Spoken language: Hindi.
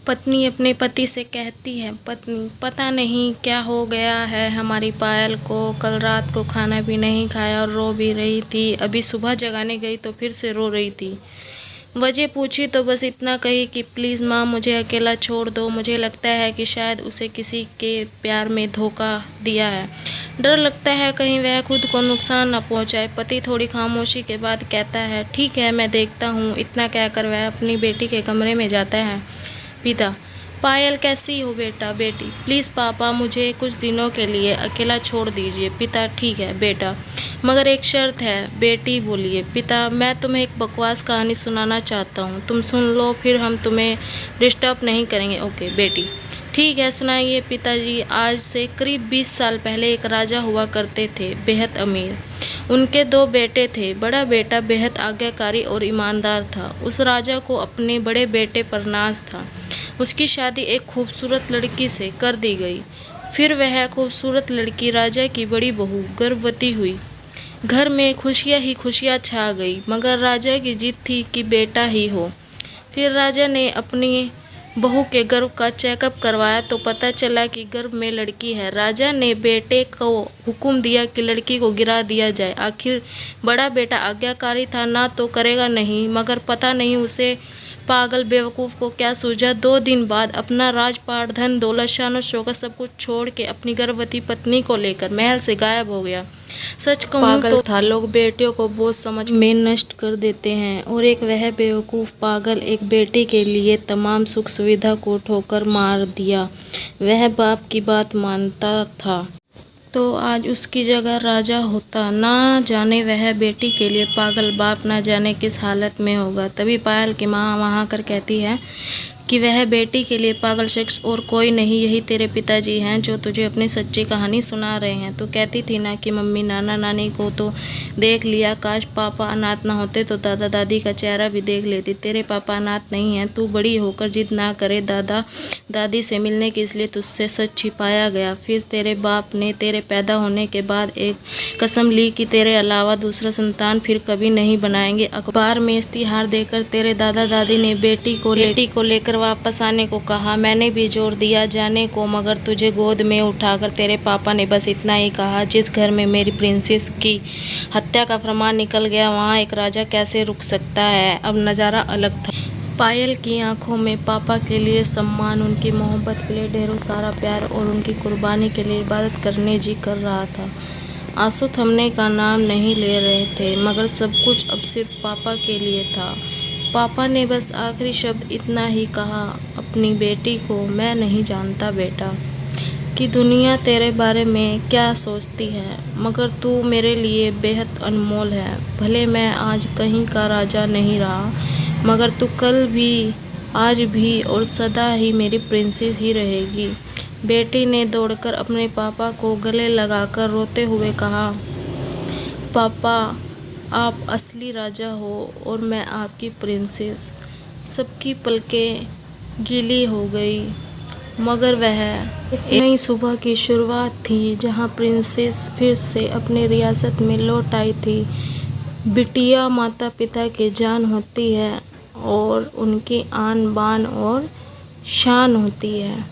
पत्नी अपने पति से कहती है, पत्नी पता नहीं क्या हो गया है हमारी पायल को, कल रात को खाना भी नहीं खाया और रो भी रही थी, अभी सुबह जगाने गई तो फिर से रो रही थी। वजह पूछी तो बस इतना कही कि प्लीज़ माँ मुझे अकेला छोड़ दो, मुझे लगता है कि शायद उसे किसी के प्यार में धोखा दिया है, डर लगता है कहीं वह खुद को नुकसान न पहुंचाए। पति थोड़ी खामोशी के बाद कहता है, ठीक है मैं देखता हूँ। इतना कहकर वह अपनी बेटी के कमरे में जाता है। पिता, पायल कैसी हो बेटा? बेटी, प्लीज़ पापा मुझे कुछ दिनों के लिए अकेला छोड़ दीजिए। पिता, ठीक है बेटा, मगर एक शर्त है। बेटी बोलिए। पिता, मैं तुम्हें एक बकवास कहानी सुनाना चाहता हूँ, तुम सुन लो, फिर हम तुम्हें डिस्टर्ब नहीं करेंगे। ओके बेटी, ठीक है सुनाइए। पिताजी, आज से करीब 20 साल पहले एक राजा हुआ करते थे, बेहद अमीर। उनके 2 बेटे थे। बड़ा बेटा बेहद आज्ञाकारी और ईमानदार था। उस राजा को अपने बड़े बेटे पर नाज था। उसकी शादी एक खूबसूरत लड़की से कर दी गई। फिर वह खूबसूरत लड़की राजा की बड़ी बहू गर्भवती हुई। घर में खुशियाँ ही खुशियाँ छा गई, मगर राजा की जिद थी कि बेटा ही हो। फिर राजा ने अपनी बहू के गर्भ का चेकअप करवाया तो पता चला कि गर्भ में लड़की है। राजा ने बेटे को हुक्म दिया कि लड़की को गिरा दिया जाए। आखिर बड़ा बेटा आज्ञाकारी था, ना तो करेगा नहीं, मगर पता नहीं उसे पागल बेवकूफ़ को क्या सूझा। 2 दिन बाद अपना राजपाट, धन दौलत, शान और शौकत सब कुछ छोड़ के अपनी गर्भवती पत्नी को लेकर महल से गायब हो गया। सच कहूँ पागल था। लोग बेटियों को बोझ समझ में नष्ट कर देते हैं, और एक वह बेवकूफ़ पागल एक बेटे के लिए तमाम सुख सुविधा को ठोकर मार दिया। वह बाप की बात मानता था तो आज उसकी जगह राजा होता। ना जाने वह बेटी के लिए पागल बाप ना जाने किस हालत में होगा। तभी पायल की माँ वहाँ कर कहती है कि वह बेटी के लिए पागल शख्स और कोई नहीं, यही तेरे पिताजी हैं जो तुझे अपनी सच्ची कहानी सुना रहे हैं। तो कहती थी ना कि मम्मी नाना नानी को तो देख लिया, काश पापा अनाथ ना होते तो दादा दादी का चेहरा भी देख लेती। तेरे पापा अनाथ नहीं हैं, तू बड़ी होकर जिद ना करे दादा दादी से मिलने की, इसलिए तुझसे सच छिपाया गया। फिर तेरे बाप ने तेरे पैदा होने के बाद एक कसम ली कि तेरे अलावा दूसरा संतान फिर कभी नहीं बनाएंगे। अखबार में इश्तिहार देकर तेरे दादा दादी ने बेटी को लेकर वापस आने को कहा। मैंने भी जोर दिया जाने को, मगर तुझे गोद में उठाकर तेरे पापा ने बस इतना ही कहा, जिस घर में मेरी प्रिंसेस की हत्या का फरमान निकल गया वहाँ एक राजा कैसे रुक सकता है। अब नज़ारा अलग था। पायल की आंखों में पापा के लिए सम्मान, उनकी मोहब्बत के लिए ढेरों सारा प्यार और उनकी कुर्बानी के लिए इबादत करने जी कर रहा था। आंसू थमने का नाम नहीं ले रहे थे, मगर सब कुछ अब सिर्फ पापा के लिए था। पापा ने बस आखिरी शब्द इतना ही कहा अपनी बेटी को, मैं नहीं जानता बेटा कि दुनिया तेरे बारे में क्या सोचती है, मगर तू मेरे लिए बेहद अनमोल है। भले मैं आज कहीं का राजा नहीं रहा, मगर तू कल भी, आज भी और सदा ही मेरी प्रिंसेस ही रहेगी। बेटी ने दौड़कर अपने पापा को गले लगाकर रोते हुए कहा, पापा आप असली राजा हो और मैं आपकी प्रिंसेस। सबकी पलकें गीली हो गई, मगर वह एक नई सुबह की शुरुआत थी जहां प्रिंसेस फिर से अपनी रियासत में लौट आई थी। बिटिया माता पिता की जान होती है और उनकी आन बान और शान होती है।